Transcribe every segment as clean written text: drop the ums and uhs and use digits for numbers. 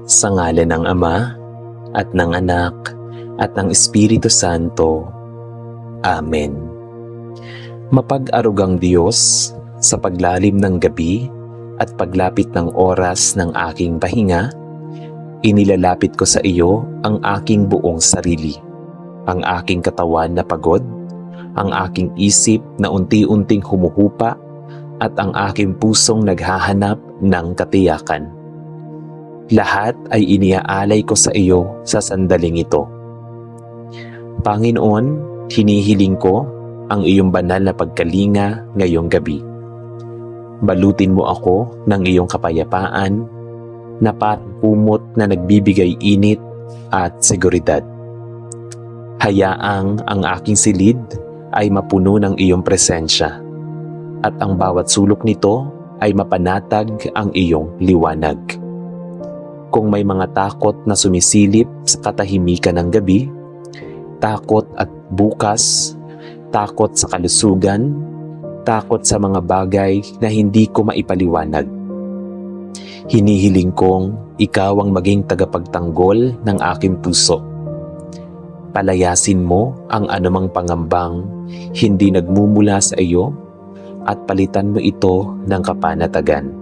Sa ngalan ng Ama, at ng Anak, at ng Espiritu Santo. Amen. Mapag-arugang Diyos, sa paglalim ng gabi at paglapit ng oras ng aking pahinga, inilalapit ko sa iyo ang aking buong sarili, ang aking katawan na pagod, ang aking isip na unti-unting humuhupa, at ang aking pusong naghahanap ng katiyakan. Lahat ay iniaalay ko sa iyo sa sandaling ito. Panginoon, hinihiling ko ang iyong banal na pagkalinga ngayong gabi. Balutin mo ako ng iyong kapayapaan na parang kumot na nagbibigay init at seguridad. Hayaang ang aking silid ay mapuno ng iyong presensya at ang bawat sulok nito ay mapanatag ang iyong liwanag. Kung may mga takot na sumisilip sa katahimikan ng gabi, takot at bukas, takot sa kalusugan, takot sa mga bagay na hindi ko maipaliwanag. Hinihiling kong ikaw ang maging tagapagtanggol ng aking puso. Palayasin mo ang anumang pangambang hindi nagmumula sa iyo at palitan mo ito ng kapanatagan.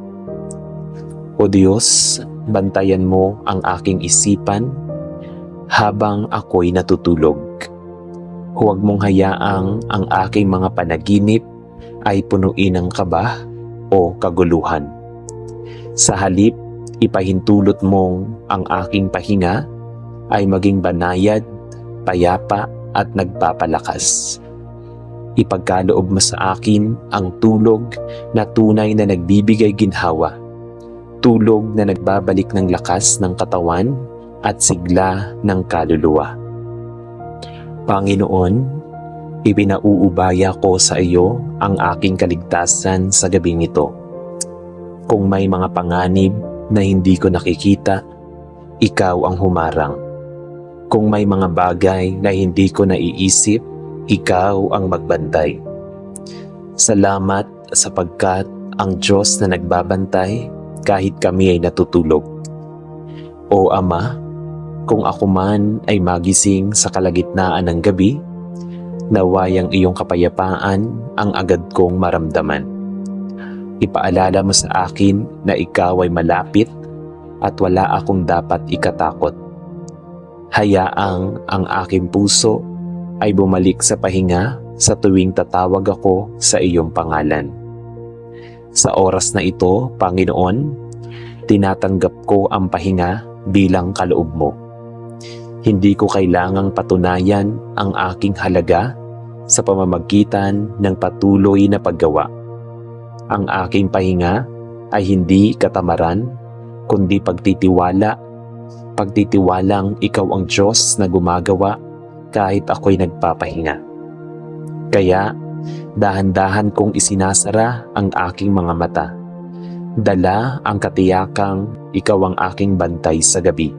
O Diyos, bantayan mo ang aking isipan habang ako'y natutulog. Huwag mong hayaang ang aking mga panaginip ay punuin ng kaba o kaguluhan. Sa halip, ipahintulot mong ang aking pahinga ay maging banayad, payapa at nagpapalakas. Ipagkaloob mo sa akin ang tulog na tunay na nagbibigay ginhawa, tulog na nagbabalik ng lakas ng katawan at sigla ng kaluluwa. Panginoon, ipinauubaya ko sa iyo ang aking kaligtasan sa gabing ito. Kung may mga panganib na hindi ko nakikita, ikaw ang humarang. Kung may mga bagay na hindi ko naiisip, ikaw ang magbantay. Salamat sapagkat ang Diyos na nagbabantay kahit kami ay natutulog. O Ama, kung ako man ay magising sa kalagitnaan ng gabi, naway ang iyong kapayapaan ang agad kong maramdaman. Ipaalala mo sa akin na ikaw ay malapit at wala akong dapat ikatakot. Hayaang ang aking puso ay bumalik sa pahinga sa tuwing tatawag ako sa iyong pangalan. Sa oras na ito, Panginoon, tinatanggap ko ang pahinga bilang kaloob mo. Hindi ko kailangang patunayan ang aking halaga sa pamamagitan ng patuloy na paggawa. Ang aking pahinga ay hindi katamaran, kundi pagtitiwalang ikaw ang Diyos na gumagawa kahit ako'y nagpapahinga. Kaya, dahan-dahan kong isinasara ang aking mga mata. Dala ang katiyakang ikaw ang aking bantay sa gabi.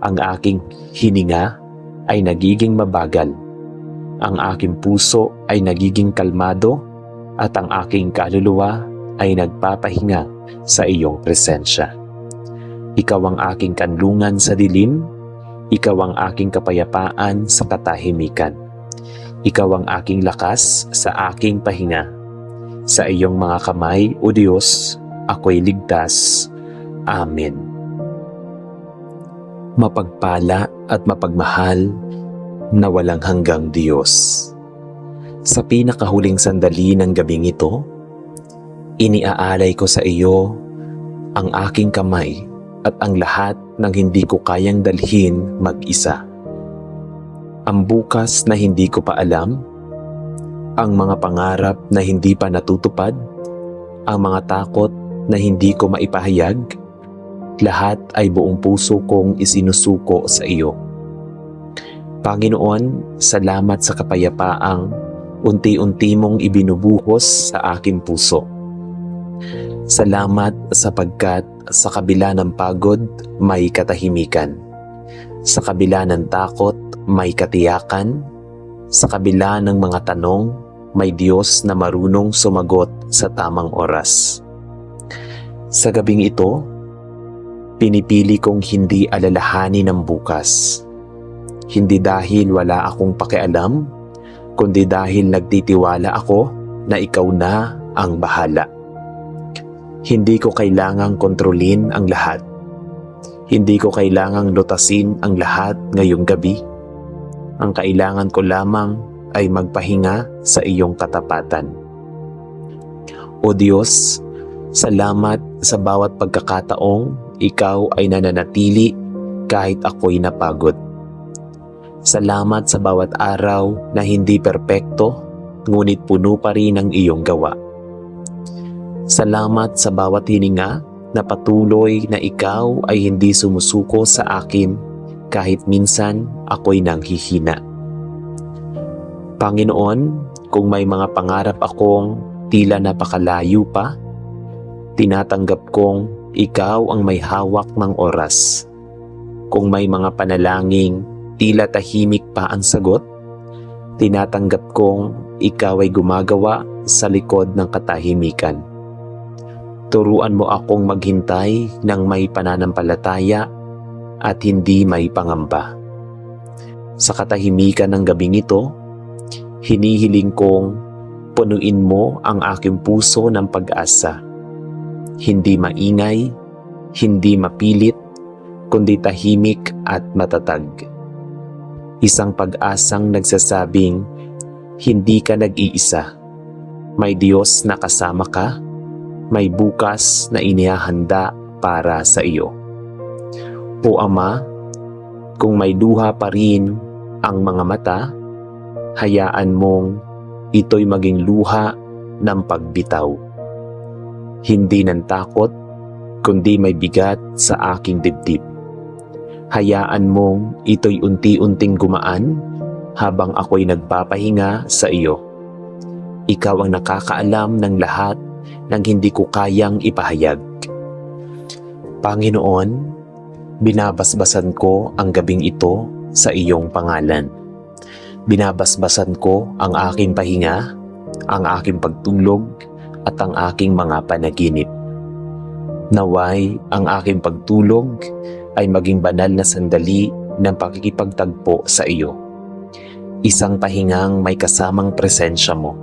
Ang aking hininga ay nagiging mabagal. Ang aking puso ay nagiging kalmado at ang aking kaluluwa ay nagpapahinga sa iyong presensya. Ikaw ang aking kanlungan sa dilim. Ikaw ang aking kapayapaan sa katahimikan. Ikaw ang aking lakas sa aking pahinga. Sa iyong mga kamay, O Diyos, ako'y ligtas. Amen. Mapagpala at mapagmahal na walang hanggang Diyos. Sa pinakahuling sandali ng gabing ito, iniaalay ko sa iyo ang aking kamay at ang lahat ng hindi ko kayang dalhin mag-isa. Ang bukas na hindi ko pa alam, ang mga pangarap na hindi pa natutupad, ang mga takot na hindi ko maipahayag, lahat ay buong puso kong isinusuko sa iyo. Panginoon, salamat sa kapayapaang unti-unti mong ibinubuhos sa aking puso. Salamat sapagkat sa kabila ng pagod, may katahimikan. Sa kabila ng takot, may katiyakan. Sa kabila ng mga tanong, may Diyos na marunong sumagot sa tamang oras. Sa gabing ito, Pinipili kong hindi alalahanin ang bukas. Hindi dahil wala akong pakialam, kundi dahil nagtitiwala ako na ikaw na ang bahala. Hindi ko kailangang kontrolin ang lahat. Hindi ko kailangang lutasin ang lahat ngayong gabi. Ang kailangan ko lamang ay magpahinga sa iyong katapatan. O Diyos, salamat sa bawat pagkakataong ikaw ay nananatili kahit ako'y napagod. Salamat sa bawat araw na hindi perpekto, ngunit puno pa rin ang iyong gawa. Salamat sa bawat hininga na patuloy na ikaw ay hindi sumusuko sa akin kahit minsan ako'y nanghihina. Panginoon, kung may mga pangarap akong tila napakalayo pa, tinatanggap kong ikaw ang may hawak ng oras. Kung may mga panalangin tila tahimik pa ang sagot, tinatanggap kong ikaw ay gumagawa sa likod ng katahimikan. Turuan mo akong maghintay ng may pananampalataya at hindi may pangamba. Sa katahimikan ng gabing ito, hinihiling kong punuin mo ang aking puso ng pag-asa. Hindi maingay, hindi mapilit, kundi tahimik at matatag. Isang pag-asang nagsasabing, hindi ka nag-iisa. May Diyos na kasama ka, may bukas na inihahanda para sa iyo. O Ama, kung may luha pa rin ang mga mata, hayaan mong ito'y maging luha ng pagbitaw. Hindi ng takot, kundi may bigat sa aking dibdib. Hayaan mong ito'y unti-unting gumaan habang ako'y nagpapahinga sa iyo. Ikaw ang nakakaalam ng lahat ng hindi ko kayang ipahayag. Panginoon, binabasbasan ko ang gabing ito sa iyong pangalan. Binabasbasan ko ang aking pahinga, ang aking pagtulog at ang aking mga panaginip. Naway ang aking pagtulog ay maging banal na sandali ng pakikipagtagpo sa iyo. Isang pahingang may kasamang presensya mo.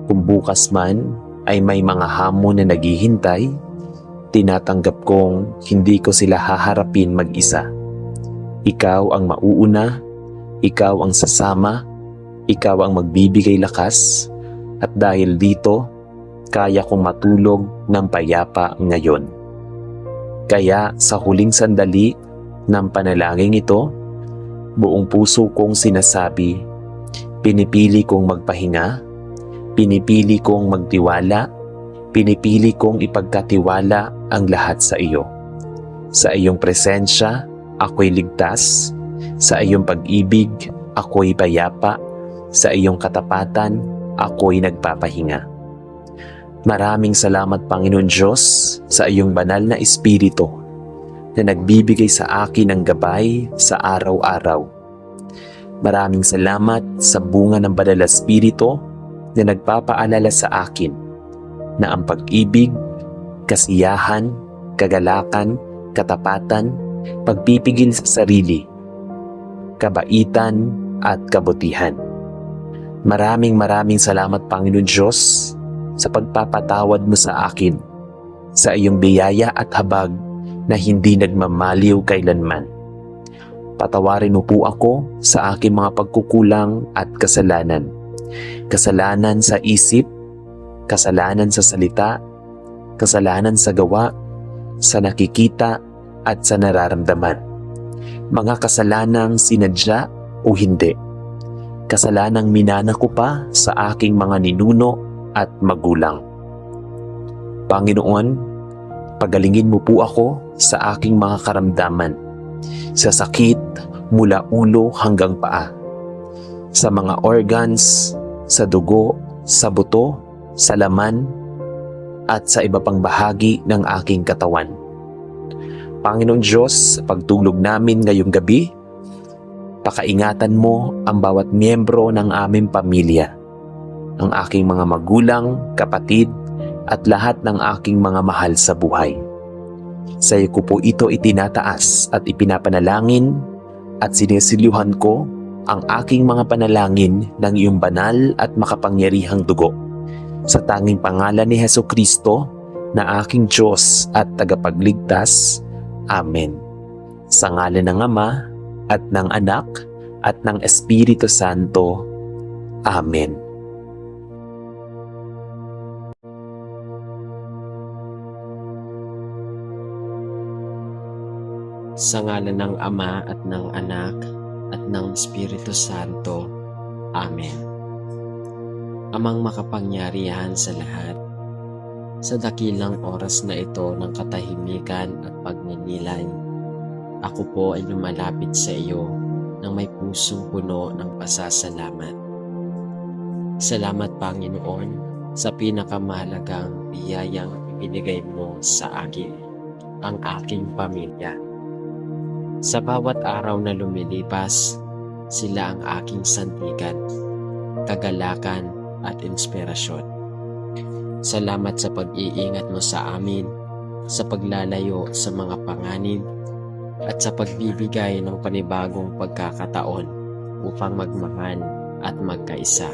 Kung bukas man ay may mga hamon na naghihintay, tinatanggap kong hindi ko sila haharapin mag-isa. Ikaw ang mauuna, ikaw ang sasama, ikaw ang magbibigay lakas, at dahil dito, kaya kong matulog ng payapa ngayon. Kaya sa huling sandali ng panalangin ito, buong puso kong sinasabi, pinipili kong magpahinga, pinipili kong magtiwala, pinipili kong ipagkatiwala ang lahat sa iyo. Sa iyong presensya, ako'y ligtas. Sa iyong pag-ibig, ako'y payapa. Sa iyong katapatan, ako'y nagpapahinga. Maraming salamat, Panginoon Diyos, sa iyong banal na Espiritu na nagbibigay sa akin ng gabay sa araw-araw. Maraming salamat sa bunga ng banal na Espiritu na nagpapaalala sa akin na ang pag-ibig, kasiyahan, kagalakan, katapatan, pagpipigil sa sarili, kabaitan at kabutihan. Maraming salamat, Panginoon Diyos, sa pagpapatawad mo sa akin, sa iyong biyaya at habag na hindi nagmamaliw kailanman. Patawarin mo po ako sa aking mga pagkukulang at kasalanan. Kasalanan sa isip, kasalanan sa salita, kasalanan sa gawa, sa nakikita at sa nararamdaman. Mga kasalanang sinadya o hindi. Kasalanang minana ko pa sa aking mga ninuno at magulang. Panginoon, pagalingin mo po ako sa aking mga karamdaman, sa sakit mula ulo hanggang paa, sa mga organs, sa dugo, sa buto, sa laman, at sa iba pang bahagi ng aking katawan. Panginoon Diyos, sa pagtulog namin ngayong gabi, pakaingatan mo ang bawat miyembro ng aming pamilya, ang aking mga magulang, kapatid, at lahat ng aking mga mahal sa buhay. Sa iyo ko po ito itinataas at ipinapanalangin at sinisilyuhan ko ang aking mga panalangin ng iyong banal at makapangyarihang dugo. Sa tanging pangalan ni Hesukristo na aking Diyos at tagapagligtas. Amen. Sa ngalan ng Ama at ng Anak at ng Espiritu Santo. Amen. Sa ngalan ng Ama at ng Anak at ng Espiritu Santo. Amen. Amang makapangyarihan sa lahat, sa dakilang oras na ito ng katahimikan at pagninilay, ako po ay lumalapit sa iyo ng may pusong puno ng pasasalamat. Salamat, Panginoon, sa pinakamahalagang biyayang ibinigay mo sa akin, ang aking pamilya. Sa bawat araw na lumilipas, sila ang aking sandigan, kagalakan at inspirasyon. Salamat sa pag-iingat mo sa amin, sa paglalayo sa mga panganib, at sa pagbibigay ng panibagong pagkakataon upang magmahal at magkaisa.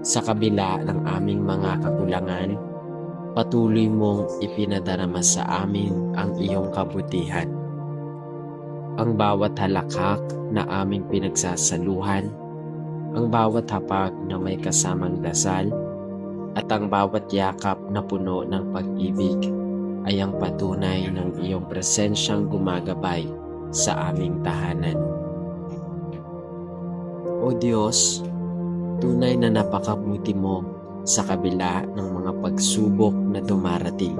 Sa kabila ng aming mga kakulangan, patuloy mong ipinadarama sa amin ang iyong kabutihan. Ang bawat halakhak na aming pinagsasaluhan, ang bawat hapag na may kasamang dasal, at ang bawat yakap na puno ng pag-ibig ay ang patunay ng iyong presensyang gumagabay sa aming tahanan. O Diyos, tunay na napakabuti mo sa kabila ng mga pagsubok na dumarating.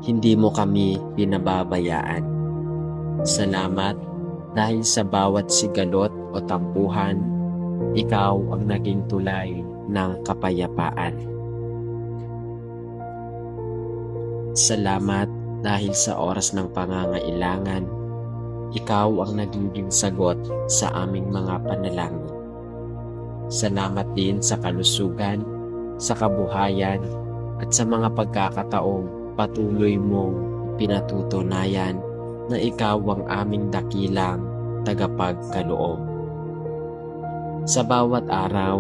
Hindi mo kami pinababayaan. Salamat dahil sa bawat sigalot o tampuhan, ikaw ang naging tulay ng kapayapaan. Salamat dahil sa oras ng pangangailangan, ikaw ang nagiging sagot sa aming mga panalangin. Salamat din sa kalusugan, sa kabuhayan, at sa mga pagkakataong patuloy mong pinatutunayan na ikaw ang aming dakilang tagapagkaloob. Sa bawat araw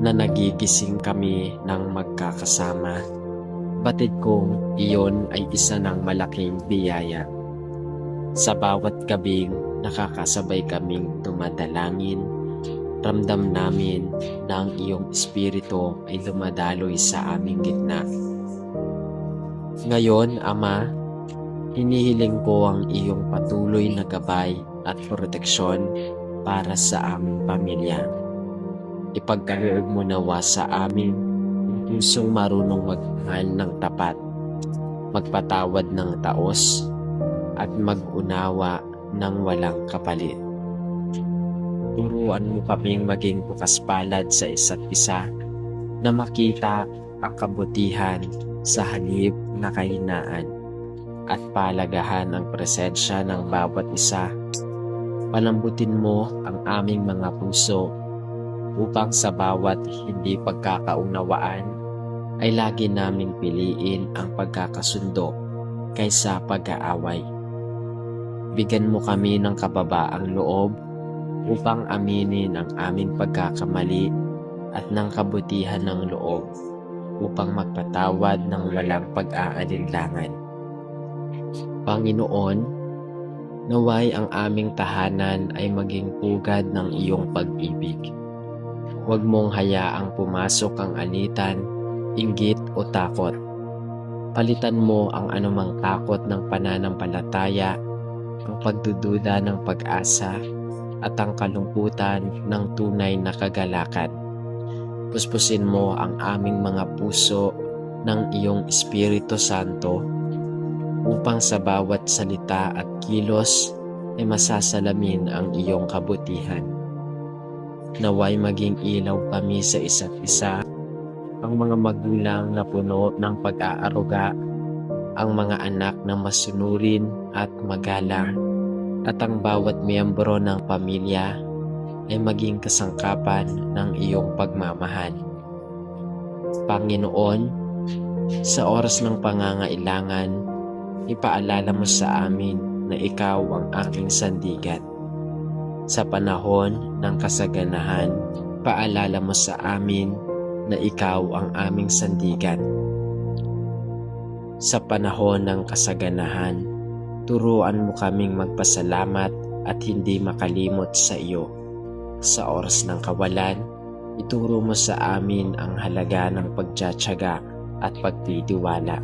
na nagigising kami ng magkakasama, batid kong iyon ay isa ng malaking biyaya. Sa bawat gabing nakakasabay kaming dumadalangin, ramdam namin na ang iyong espiritu ay dumadaloy sa aming gitna. Ngayon, Ama, hinihiling ko ang iyong patuloy na gabay at proteksyon para sa aming pamilya. Ipagkaloob mo nawa sa amin ang pusong marunong magmahal ng tapat, magpatawad ng taos, at mag-unawa ng walang kapalit. Turuan mo kaming maging bukas palad sa isa't isa na makita ang kabutihan sa halip na kahinaan at palagahan ang presensya ng bawat isa. Palambutin mo ang aming mga puso upang sa bawat hindi pagkakaunawaan ay lagi naming piliin ang pagkakasundo kaysa pag-aaway. Bigyan mo kami ng kababaang loob upang aminin ang aming pagkakamali at ng kabutihan ng loob upang magpatawad ng walang pag-aalinlangan. Panginoon, naway ang aming tahanan ay maging pugad ng iyong pag-ibig. Huwag mong hayaang pumasok ang alitan, inggit o takot. Palitan mo ang anumang takot ng pananampalataya, ang pagdududa ng pag-asa, at ang kalungkutan ng tunay na kagalakan. Puspusin mo ang aming mga puso ng iyong Espiritu Santo upang sa bawat salita at kilos ay masasalamin ang iyong kabutihan. Naway maging ilaw kami sa isa't isa, ang mga magulang na puno ng pag-aaruga, ang mga anak na masunurin at magalang, at ang bawat miyembro ng pamilya ay maging kasangkapan ng iyong pagmamahal. Panginoon, Sa oras ng pangangailangan, ipaalala mo sa amin na ikaw ang aming sandigan. Sa panahon ng kasaganahan, paalala mo sa amin na ikaw ang aming sandigan. Sa panahon ng kasaganahan, turuan mo kaming magpasalamat at hindi makalimot sa iyo. Sa oras ng kawalan, ituro mo sa amin ang halaga ng pagtsatsaga at pagtitiwala.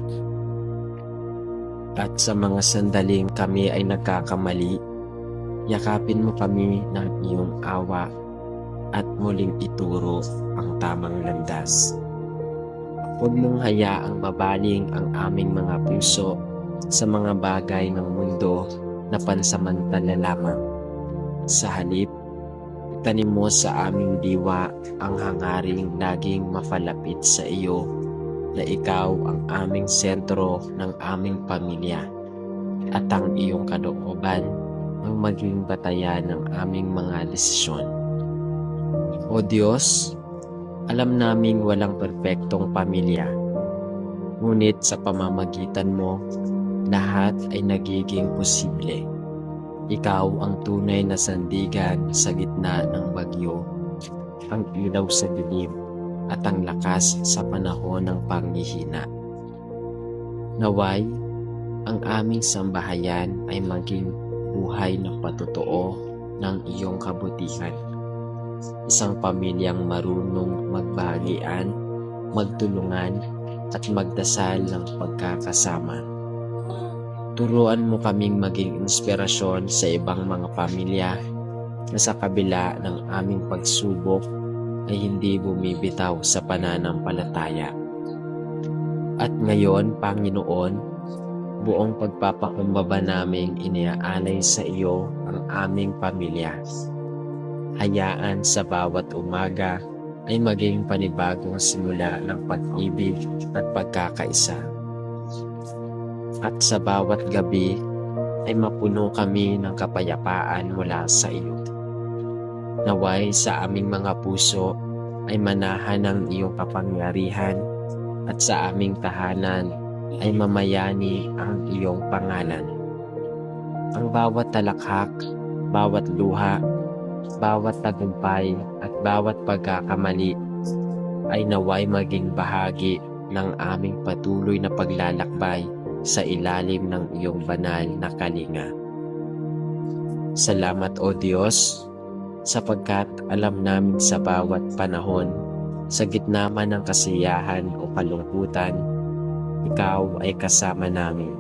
At sa mga sandaling kami ay nagkakamali, yakapin mo kami ng iyong awa at muling ituro ang tamang landas. Huwag mong hayaang mabaling ang aming mga puso sa mga bagay ng mundo na pansamantala lamang. Sa halip, itanim mo sa aming diwa ang hangaring laging mapalapit sa iyo, na ikaw ang aming sentro ng aming pamilya at ang iyong kalooban ang maging batayan ng aming mga desisyon. O Diyos, alam naming walang perpektong pamilya, ngunit sa pamamagitan mo, lahat ay nagiging posible. Ikaw ang tunay na sandigan sa gitna ng bagyo, ang ilaw sa dilim, at ang lakas sa panahon ng panghihina. Naway, ang aming sambahayan ay maging buhay na patotoo ng iyong kabutihan. Isang pamilyang marunong magbahagian, magtulungan, at magdasal ng pagkakasama. Turuan mo kaming maging inspirasyon sa ibang mga pamilya na sa kabila ng aming pagsubok ay hindi bumibitaw sa pananampalataya. At ngayon, Panginoon, buong pagpapakumbaba naming iniaalay sa iyo ang aming pamilya. Hayaan sa bawat umaga ay maging panibagong simula ng pag-ibig at pagkakaisa. At sa bawat gabi ay mapuno kami ng kapayapaan mula sa iyo. Naway sa aming mga puso ay manahan ng iyong kapangyarihan at sa aming tahanan ay mamayani ang iyong pangalan. Ang bawat talakhak, bawat luha, bawat tagumpay at bawat pagkakamali ay naway maging bahagi ng aming patuloy na paglalakbay sa ilalim ng iyong banal na kalinga. Salamat o Diyos, sapagkat alam namin sa bawat panahon, sa gitna man ng kasiyahan o kalungkutan, ikaw ay kasama namin.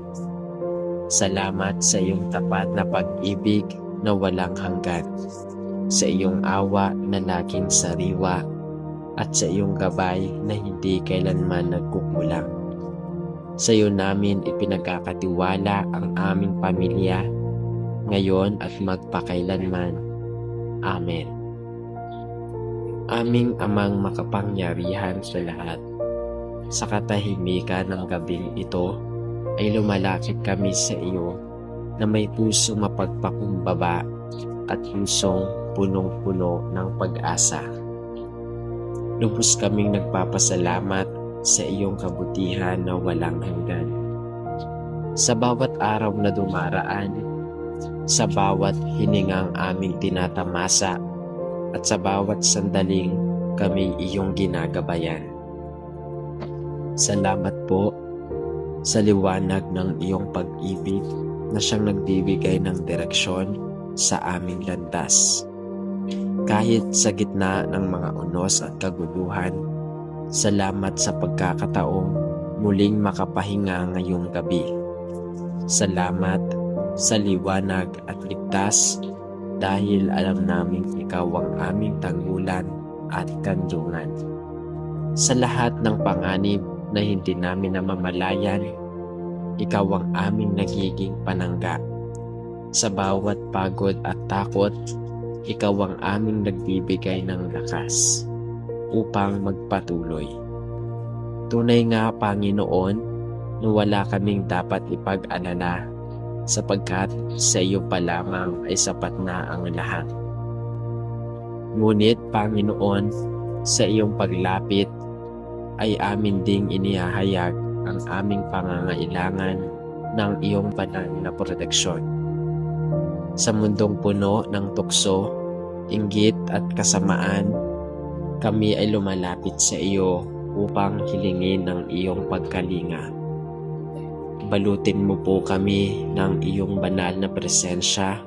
Salamat sa iyong tapat na pag-ibig na walang hanggan, sa iyong awa na laging sariwa, at sa iyong gabay na hindi kailanman nagkukulang. Sa iyo namin ipinagkakatiwala ang aming pamilya, ngayon at magpakailanman. Amen. Aming Amang makapangyarihan sa lahat, sa katahimikan ng gabing ito ay lumalapit kami sa iyo na may pusong mapagpakumbaba at pusong punong-puno ng pag-asa. Lubos kaming nagpapasalamat sa iyong kabutihan na walang hanggan. Sa bawat araw na dumaraan, sa bawat hiningang aming tinatamasa, at sa bawat sandaling kami iyong ginagabayan. Salamat po sa liwanag ng iyong pag-ibig na siyang nagbibigay ng direksyon sa aming landas. Kahit sa gitna ng mga unos at kaguluhan, salamat sa pagkakataong muling makapahinga ngayong gabi. Salamat sa liwanag at ligtas dahil alam naming ikaw ang aming tanggulan at kanlungan. Sa lahat ng panganib na hindi namin namamalayan, ikaw ang aming nagiging panangga. Sa bawat pagod at takot, ikaw ang aming nagbibigay ng lakas upang magpatuloy. Tunay nga, Panginoon, na wala kaming dapat ipag-alala sapagkat sa iyo pa lamang ay sapat na ang lahat. Ngunit, Panginoon, sa iyong paglapit ay amin ding inihahayag ang aming pangangailangan ng iyong banal na proteksyon. Sa mundong puno ng tukso, inggit at kasamaan, kami ay lumalapit sa iyo upang hilingin ang iyong pagkalinga. Balutin mo po kami ng iyong banal na presensya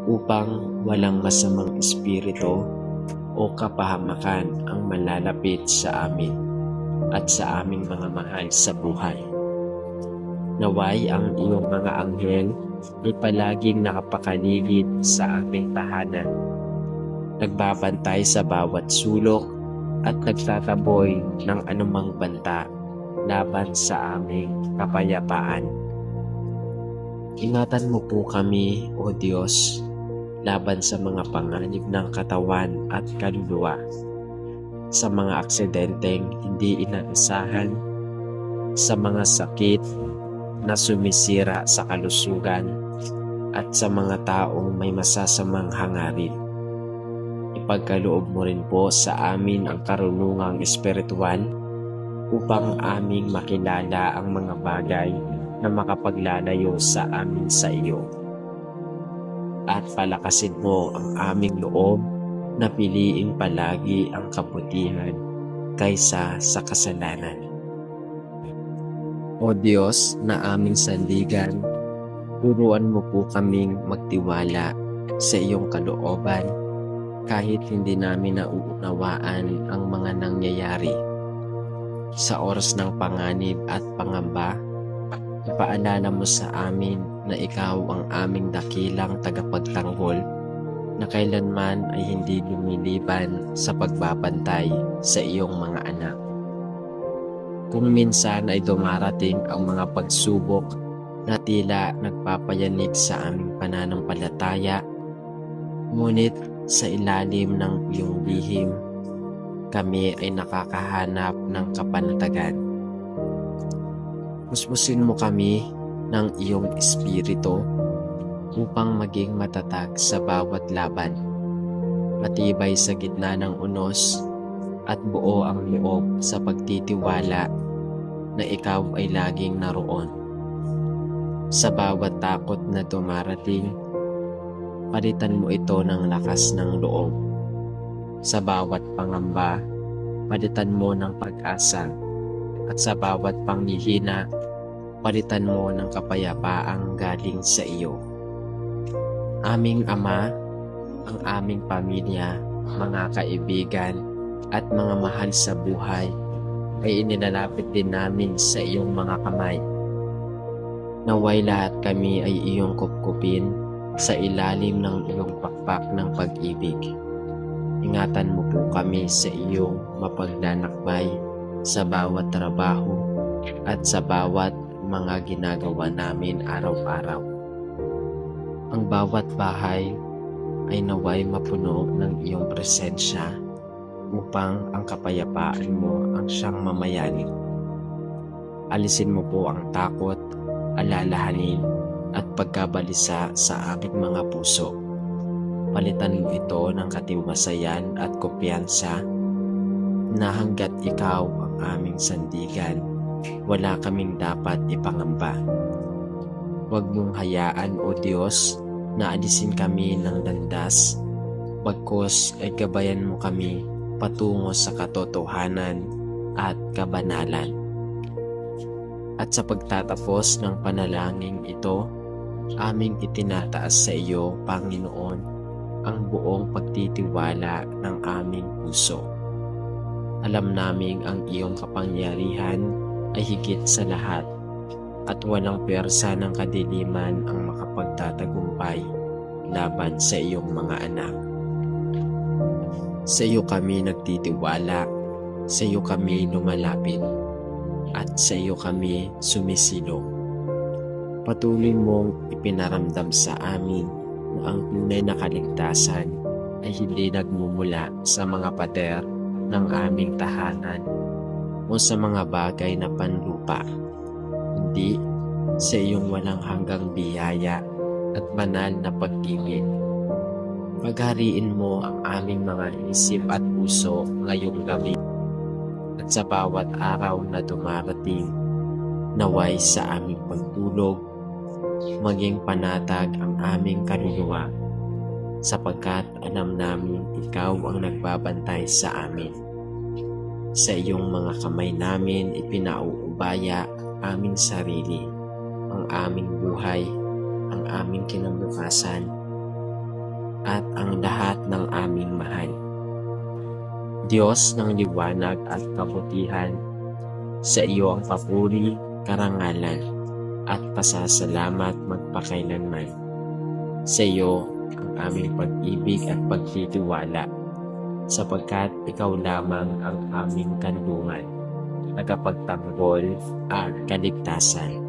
upang walang masamang espiritu o kapahamakan ang malalapit sa amin at sa aming mga mahal sa buhay. Naway ang iyong mga anghel ay palaging nakapakaligid sa aming tahanan, nagbabantay sa bawat sulok at nagtataboy ng anumang banta laban sa aming kapayapaan. Ingatan mo po kami, O Diyos, laban sa mga panganib ng katawan at kaluluwa, sa mga aksidenteng hindi inaasahan, sa mga sakit na sumisira sa kalusugan, at sa mga taong may masasamang hangarin. Ipagkaloob mo rin po sa amin ang karunungang espiritual upang aming makilala ang mga bagay na makapaglalayo sa amin sa iyo. At palakasin mo ang aming loob na piliing palagi ang kabutihan kaysa sa kasalanan. O Diyos na aming sandigan, turuan mo po kaming magtiwala sa iyong kalooban kahit hindi namin nauunawaan ang mga nangyayari. Sa oras ng panganib at pangamba, ipaalala mo sa amin na ikaw ang aming dakilang tagapagtanggol na kailanman ay hindi lumiliban sa pagbabantay sa iyong mga anak. Kung minsan ay dumarating ang mga pagsubok na tila nagpapayanig sa aming pananampalataya, ngunit sa ilalim ng iyong lihim, kami ay nakakahanap ng kapanatagan. Musmusin mo kami ng iyong espiritu upang maging matatag sa bawat laban, matibay sa gitna ng unos, at buo ang loob sa pagtitiwala na ikaw ay laging naroon. Sa bawat takot na dumarating, palitan mo ito ng lakas ng loob. Sa bawat pangamba, palitan mo ng pag-asa. At sa bawat panghihina, palitan mo ng kapayapaang galing sa iyo. Aming Ama, ang aming pamilya, mga kaibigan, at mga mahal sa buhay ay inilalapit din namin sa iyong mga kamay. Naway lahat kami ay iyong kupkupin sa ilalim ng iyong pakpak ng pag-ibig. Ingatan mo po kami sa iyong mapaglalakbay sa bawat trabaho at sa bawat mga ginagawa namin araw-araw. Ang bawat bahay ay naway mapuno ng iyong presensya upang ang kapayapaan mo ang siyang mamayanin. Alisin mo po ang takot, alalahanin at pagkabalisa sa aming mga puso. Palitan mo ito ng katiwasayan at kumpiyansa na hanggat ikaw ang aming sandigan, wala kaming dapat ipangamba. Huwag mong hayaan, O Diyos, na alisin kami ng landas, bagkus ay gabayan mo kami patungo sa katotohanan at kabanalan. At sa pagtatapos ng panalangin ito, aming itinataas sa iyo, Panginoon, ang buong pagtitiwala ng aming puso. Alam naming ang iyong kapangyarihan ay higit sa lahat at walang pwersa ng kadiliman ang makapagtatagumpay laban sa iyong mga anak. Sa iyo kami nagtitiwala, sa iyo kami lumalapit, at sa iyo kami sumisilong. Patuloy mong ipinaramdam sa amin na ang tunay na kaligtasan ay hindi nagmumula sa mga pader ng aming tahanan o sa mga bagay na panlupa, kundi sa iyong walang hanggang biyaya at banal na pag-ibig. Paghariin mo ang aming mga isip at puso ngayong gabi at sa bawat araw na dumarating, Naway sa aming pagtulog, maging panatag ang aming kaluluwa, sapagkat alam namin ikaw ang nagbabantay sa amin. Sa iyong mga kamay namin ipinauubaya ang aming sarili, ang aming buhay, ang aming kinabukasan, at ang lahat ng aming mahal. Diyos ng liwanag at kabutihan, sa iyo ang papuri, karangalan, at pasasalamat magpakailanman. Sa iyo ang aming pag-ibig at pagtitiwala, sapagkat ikaw lamang ang aming kanlungan, tagapagtanggol at kaligtasan.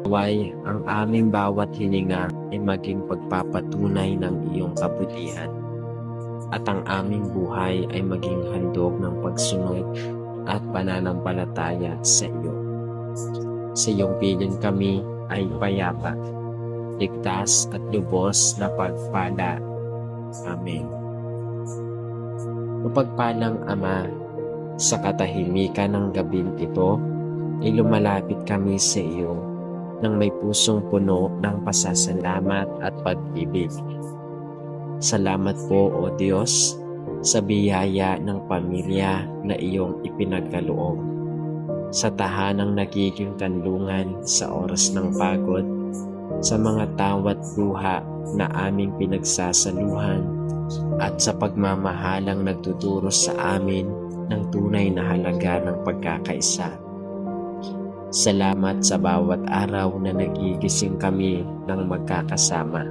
Naway ang aming bawat hininga ay maging pagpapatunay ng iyong kabutihan, at ang aming buhay ay maging handog ng pagsunod at pananampalataya sa iyo. Sa iyong piling kami ay payapa, ligtas at lubos na pagpala. Amen. Mapagpalang Ama, sa katahimikan ng gabing ito, ay lumalapit kami sa iyo nang may pusong puno ng pasasalamat at pag-ibig. Salamat po, O Diyos, sa biyaya ng pamilya na iyong ipinagkaloob, sa tahanang nagiging kanlungan sa oras ng pagod, sa mga tawat luha na aming pinagsasaluhan, at sa pagmamahalang nagtuturo sa amin ng tunay na halaga ng pagkakaisa. Salamat sa bawat araw na nagigising kami ng magkakasama,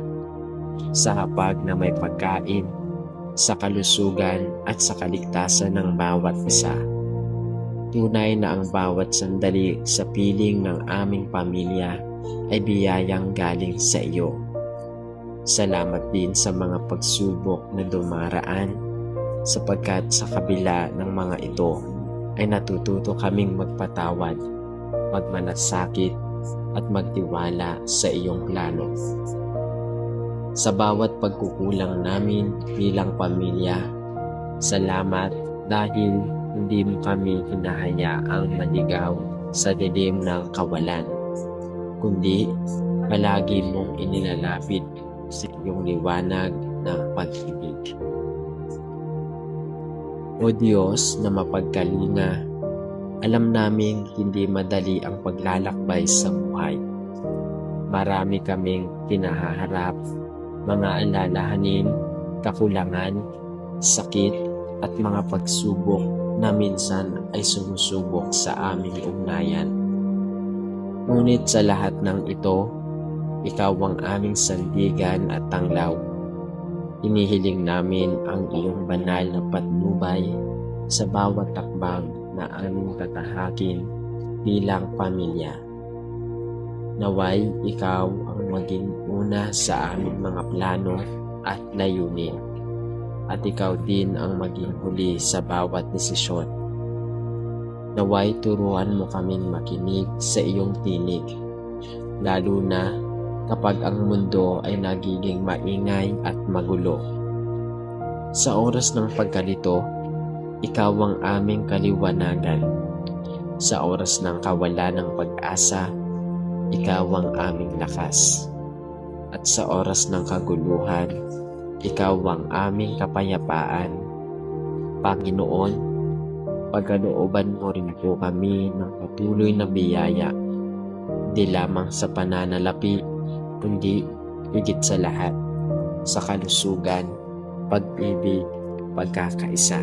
sa hapag na may pagkain, sa kalusugan at sa kaligtasan ng bawat isa. Tunay na ang bawat sandali sa piling ng aming pamilya ay biyayang galing sa iyo. Salamat din sa mga pagsubok na dumaraan, sapagkat sa kabila ng mga ito ay natututo kaming magpatawad, magmanasakit at magtiwala sa iyong plano. Sa bawat pagkukulang namin bilang pamilya, salamat dahil hindi mo kami hinahayaang maligaw sa dilim ng kawalan, kundi palagi mong inilalapit sa iyong liwanag ng pag-ibig. O Diyos na mapagkalinga, alam naming hindi madali ang paglalakbay sa buhay. Marami kaming kinahaharap, mga alalahanin, kakulangan, sakit at mga pagsubok na minsan ay sumusubok sa aming ugnayan. Ngunit sa lahat ng ito, ikaw ang aming sandigan at tanglaw. Inihiling namin ang iyong banal na patnubay sa bawat takbang na aming tatahakin bilang pamilya. Naway ikaw ang maging una sa aming mga plano at layunin, at ikaw din ang maging huli sa bawat desisyon. Naway turuan mo kaming makinig sa iyong tinig, lalo na kapag ang mundo ay nagiging maingay at magulo. Sa oras ng pagkalito, ikaw ang aming kaliwanagan. Sa oras ng kawalan ng pag-asa, ikaw ang aming lakas. At sa oras ng kaguluhan, ikaw ang aming kapayapaan. Panginoon, pagkalooban mo rin po kami ng patuloy na biyaya, di lamang sa pananalapi, kundi higit sa lahat, sa kalusugan, pag-ibig, pagkakaisa.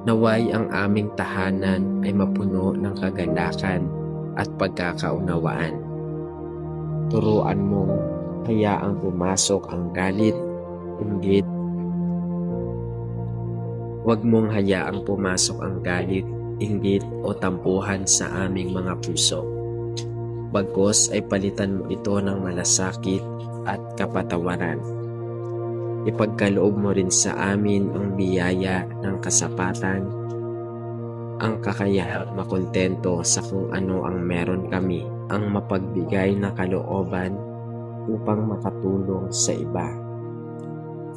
Naway ang aming tahanan ay mapuno ng kagalakan at pagkakaunawaan. Turuan mong hayaang pumasok ang galit, inggit. Huwag mong hayaang pumasok ang galit, inggit o tampuhan sa aming mga puso. Bagkus ay palitan mo ito ng malasakit at kapatawaran. Ipagkaloob mo rin sa amin ang biyaya ng kasapatan, ang kakayahang makontento sa kung ano ang meron kami, ang mapagbigay na kalooban upang makatulong sa iba.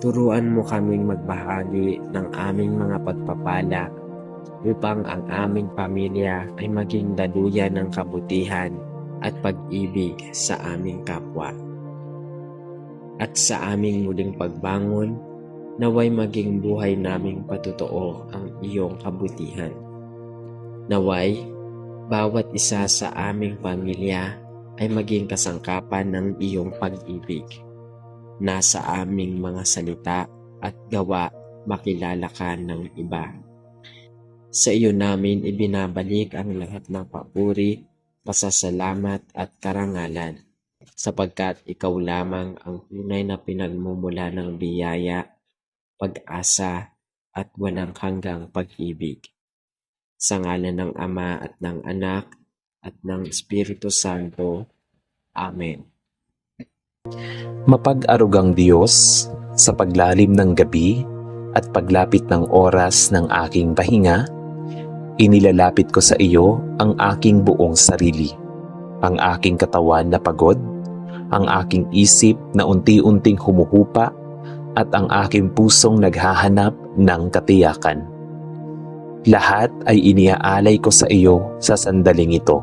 Turuan mo kaming magbahagi ng aming mga pagpapala upang ang aming pamilya ay maging daluyan ng kabutihan at pag-ibig sa aming kapwa. At sa aming muling pagbangon, naway maging buhay naming patutuo ang iyong kabutihan. Naway, bawat isa sa aming pamilya ay maging kasangkapan ng iyong pag-ibig. Nasa aming mga salita at gawa makilala ka ng iba. Sa iyo namin ibinabalik ang lahat ng papuri, pasasalamat at karangalan, sapagkat ikaw lamang ang tunay na pinagmumula ng biyaya, pag-asa at walang hanggang pag-ibig. Sa ngalan ng Ama at ng Anak at ng Espiritu Santo. Amen. Mapag-arugang Diyos, sa paglalim ng gabi at paglapit ng oras ng aking pahinga, inilalapit ko sa iyo ang aking buong sarili, ang aking katawan na pagod, ang aking isip na unti-unting humuhupa, at ang aking pusong naghahanap ng katiyakan. Lahat ay iniaalay ko sa iyo sa sandaling ito.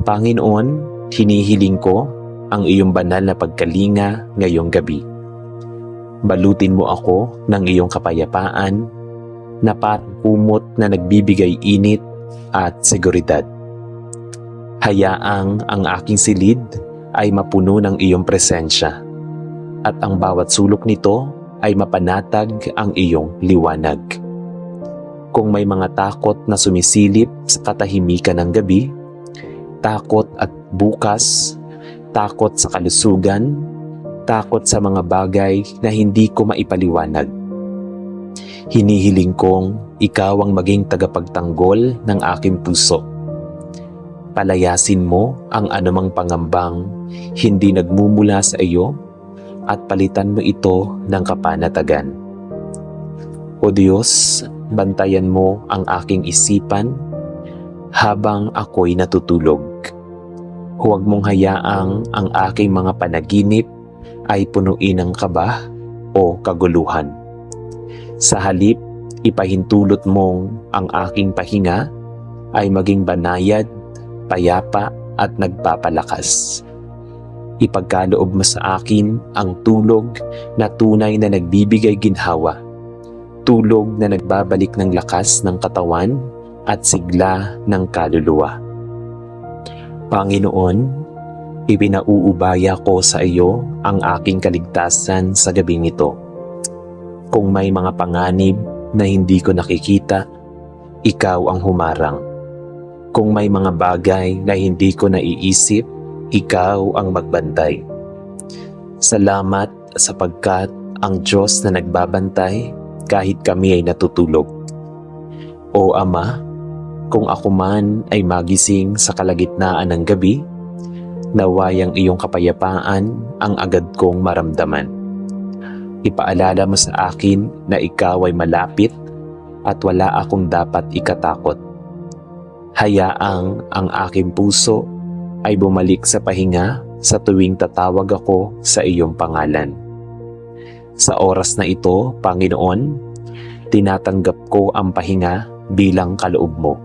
Panginoon, hinihiling ko ang iyong banal na pagkalinga ngayong gabi. Balutin mo ako ng iyong kapayapaan na parang kumot na nagbibigay init at seguridad. Hayaang ang aking silid ay mapuno ng iyong presensya at ang bawat sulok nito ay mapanatag ang iyong liwanag. Kung may mga takot na sumisilip sa katahimikan ng gabi, takot at bukas, takot sa kalusugan, takot sa mga bagay na hindi ko maipaliwanag, hinihiling kong ikaw ang maging tagapagtanggol ng aking puso. Palayasin mo ang anumang pangambang hindi nagmumula sa iyo at palitan mo ito ng kapanatagan. O Diyos, bantayan mo ang aking isipan habang ako'y natutulog. Huwag mong hayaang ang aking mga panaginip ay punuin ng kaba o kaguluhan. Sa halip, ipahintulot mong ang aking pahinga ay maging banayad, payapa at nagpapalakas. Ipagkaloob mo sa akin ang tulog na tunay na nagbibigay ginhawa, tulog na nagbabalik ng lakas ng katawan at sigla ng kaluluwa. Panginoon, ipinauubaya ko sa iyo ang aking kaligtasan sa gabing ito. Kung may mga panganib na hindi ko nakikita, ikaw ang humarang. Kung may mga bagay na hindi ko naiisip, ikaw ang magbantay. Salamat sapagkat ang Diyos na nagbabantay kahit kami ay natutulog. O Ama, kung ako man ay magising sa kalagitnaan ng gabi, naway ang iyong kapayapaan ang agad kong maramdaman. Ipaalala mo sa akin na ikaw ay malapit at wala akong dapat ikatakot. Hayaang ang aking puso ay bumalik sa pahinga sa tuwing tatawag ako sa iyong pangalan. Sa oras na ito, Panginoon, tinatanggap ko ang pahinga bilang kaloob mo.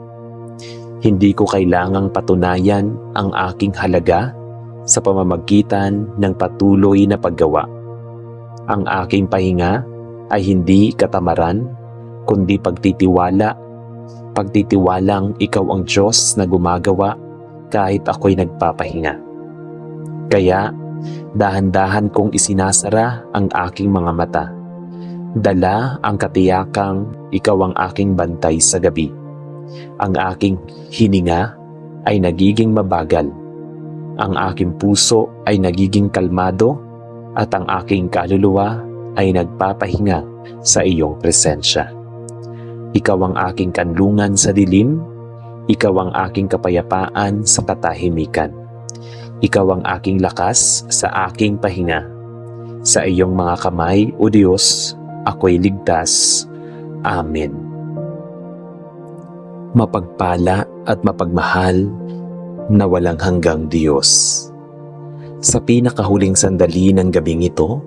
Hindi ko kailangang patunayan ang aking halaga sa pamamagitan ng patuloy na paggawa. Ang aking pahinga ay hindi katamaran, kundi pagtitiwalang ikaw ang Diyos na gumagawa kahit ako'y nagpapahinga. Kaya, dahan-dahan kong isinasara ang aking mga mata. Dala ang katiyakang ikaw ang aking bantay sa gabi. Ang aking hininga ay nagiging mabagal. Ang aking puso ay nagiging kalmado at ang aking kaluluwa ay nagpapahinga sa iyong presensya. Ikaw ang aking kanlungan sa dilim, ikaw ang aking kapayapaan sa katahimikan. Ikaw ang aking lakas sa aking pahinga. Sa iyong mga kamay, O Diyos, ako'y ligtas. Amen. Mapagpala at mapagmahal na walang hanggang Diyos. Sa pinakahuling sandali ng gabing ito,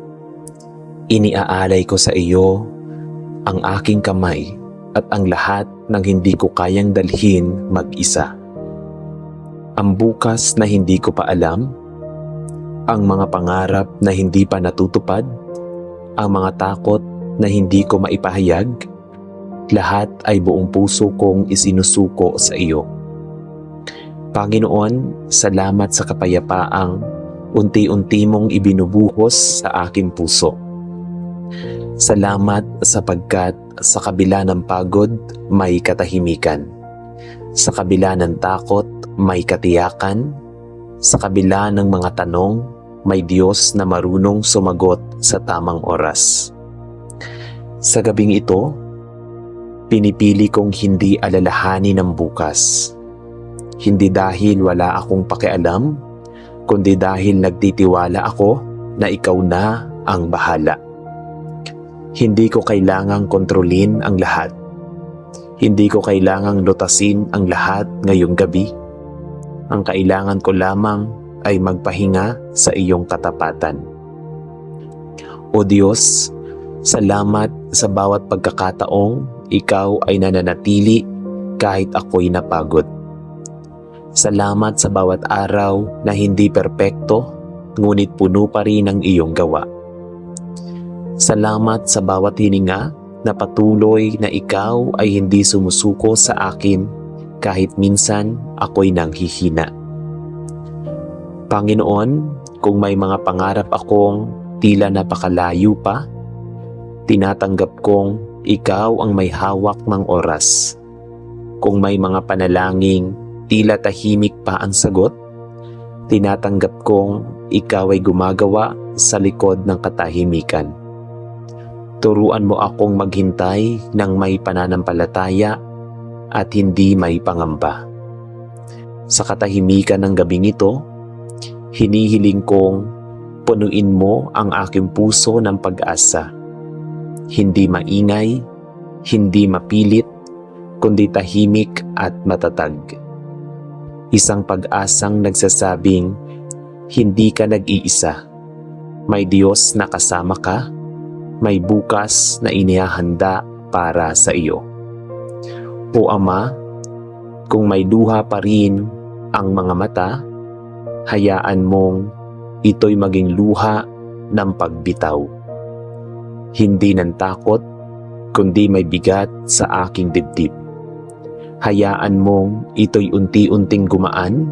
iniaalay ko sa iyo ang aking kamay at ang lahat ng hindi ko kayang dalhin mag-isa. Ang bukas na hindi ko pa alam, ang mga pangarap na hindi pa natutupad, ang mga takot na hindi ko maipahayag, lahat ay buong puso kong isinusuko sa iyo. Panginoon, salamat sa kapayapaang unti-unti mong ibinubuhos sa aking puso. Salamat sapagkat sa kabila ng pagod, may katahimikan. Sa kabila ng takot, may katiyakan. Sa kabila ng mga tanong, may Diyos na marunong sumagot sa tamang oras. Sa gabing ito, pinipili kong hindi alalahanin ang bukas. Hindi dahil wala akong pakialam, kundi dahil nagtitiwala ako na ikaw na ang bahala. Hindi ko kailangang kontrolin ang lahat. Hindi ko kailangang lutasin ang lahat ngayong gabi. Ang kailangan ko lamang ay magpahinga sa iyong katapatan. O Diyos, salamat sa bawat pagkakataong ikaw ay nananatili kahit ako'y napagod. Salamat sa bawat araw na hindi perpekto, ngunit puno pa rin ang iyong gawa. Salamat sa bawat hininga na patuloy na ikaw ay hindi sumusuko sa akin kahit minsan ako'y nanghihina. Panginoon, kung may mga pangarap akong tila napakalayo pa, tinatanggap kong ikaw ang may hawak ng oras. Kung may mga panalangin tila tahimik pa ang sagot, tinatanggap kong ikaw ay gumagawa sa likod ng katahimikan. Turuan mo akong maghintay ng may pananampalataya at hindi may pangamba. Sa katahimikan ng gabing ito, hinihiling kong punuin mo ang aking puso ng pag-asa. Hindi maingay, hindi mapilit, kundi tahimik at matatag. Isang pag-asang nagsasabing, hindi ka nag-iisa. May Diyos na kasama ka, may bukas na inihahanda para sa iyo. O Ama, kung may luha pa rin ang mga mata, hayaan mong ito'y maging luha ng pagbitaw. Hindi ng takot, kundi may bigat sa aking dibdib. Hayaan mong ito'y unti-unting gumaan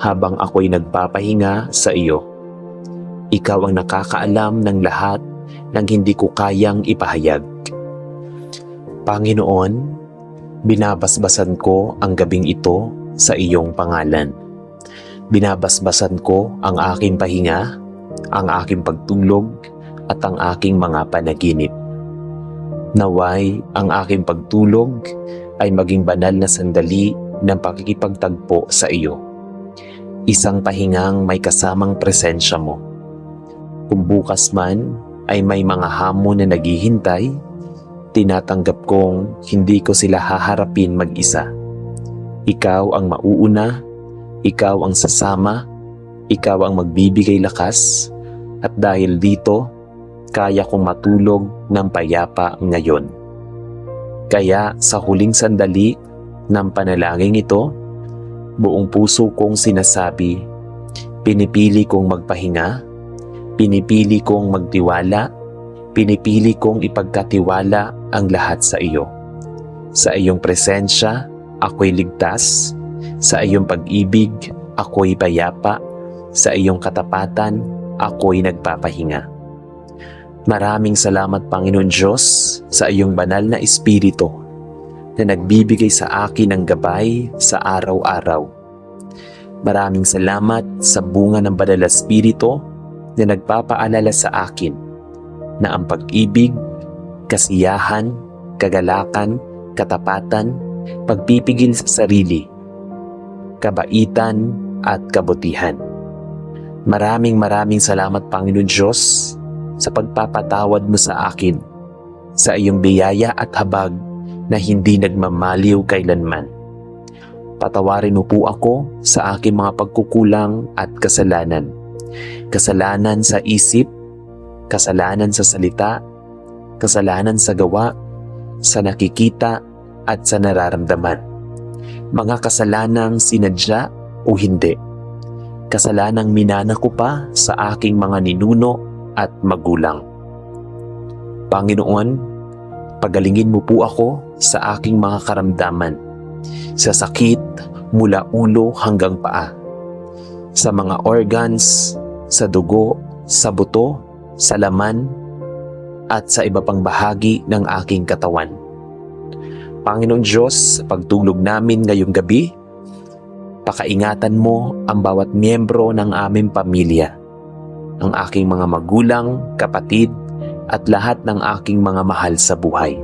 habang ako'y nagpapahinga sa iyo. Ikaw ang nakakaalam ng lahat ng hindi ko kayang ipahayag. Panginoon, binabasbasan ko ang gabing ito sa iyong pangalan. Binabasbasan ko ang aking pahinga, ang aking pagtulog, at ang aking mga panaginip. Naway ang aking pagtulog ay maging banal na sandali ng pakikipagtagpo sa iyo. Isang pahingang may kasamang presensya mo. Kung bukas man ay may mga hamon na naghihintay, tinatanggap kong hindi ko sila haharapin mag-isa. Ikaw ang mauuna, ikaw ang sasama, ikaw ang magbibigay lakas, at dahil dito, kaya kong matulog ng payapa ngayon. Kaya sa huling sandali ng panalangin ito, buong puso kong sinasabi, pinipili kong magpahinga, pinipili kong magtiwala, pinipili kong ipagkatiwala ang lahat sa iyo. Sa iyong presensya, ako'y ligtas. Sa iyong pag-ibig, ako'y payapa. Sa iyong katapatan, ako'y nagpapahinga. Maraming salamat, Panginoon Diyos, sa iyong banal na Espiritu na nagbibigay sa akin ng gabay sa araw-araw. Maraming salamat sa bunga ng banal na Espiritu na nagpapaalala sa akin na ang pag-ibig, kasiyahan, kagalakan, katapatan, pagpipigil sa sarili, kabaitan at kabutihan. Maraming salamat, Panginoon Diyos, sa pagpapatawad mo sa akin, sa iyong biyaya at habag na hindi nagmamaliw kailanman. Patawarin mo po ako sa aking mga pagkukulang at kasalanan. Kasalanan sa isip, kasalanan sa salita, kasalanan sa gawa, sa nakikita at sa nararamdaman. Mga kasalanang sinadya o hindi. Kasalanang minana ko pa sa aking mga ninuno at magulang. Panginoon, pagalingin mo po ako sa aking mga karamdaman, sa sakit mula ulo hanggang paa, sa mga organs, sa dugo, sa buto, sa laman, at sa iba pang bahagi ng aking katawan. Panginoon Diyos, sa pagtulog namin ngayong gabi, pakaingatan mo ang bawat miyembro ng aming pamilya, ang aking mga magulang, kapatid, at lahat ng aking mga mahal sa buhay.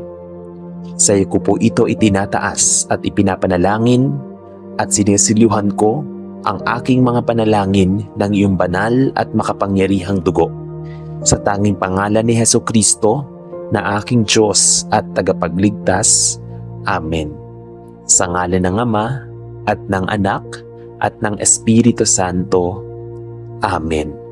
Sa iyo ko po ito itinataas at ipinapanalangin at sinisilyuhan ko ang aking mga panalangin ng iyong banal at makapangyarihang dugo. Sa tanging pangalan ni Hesukristo na aking Diyos at tagapagligtas. Amen. Sa ngalan ng Ama at ng Anak at ng Espiritu Santo. Amen.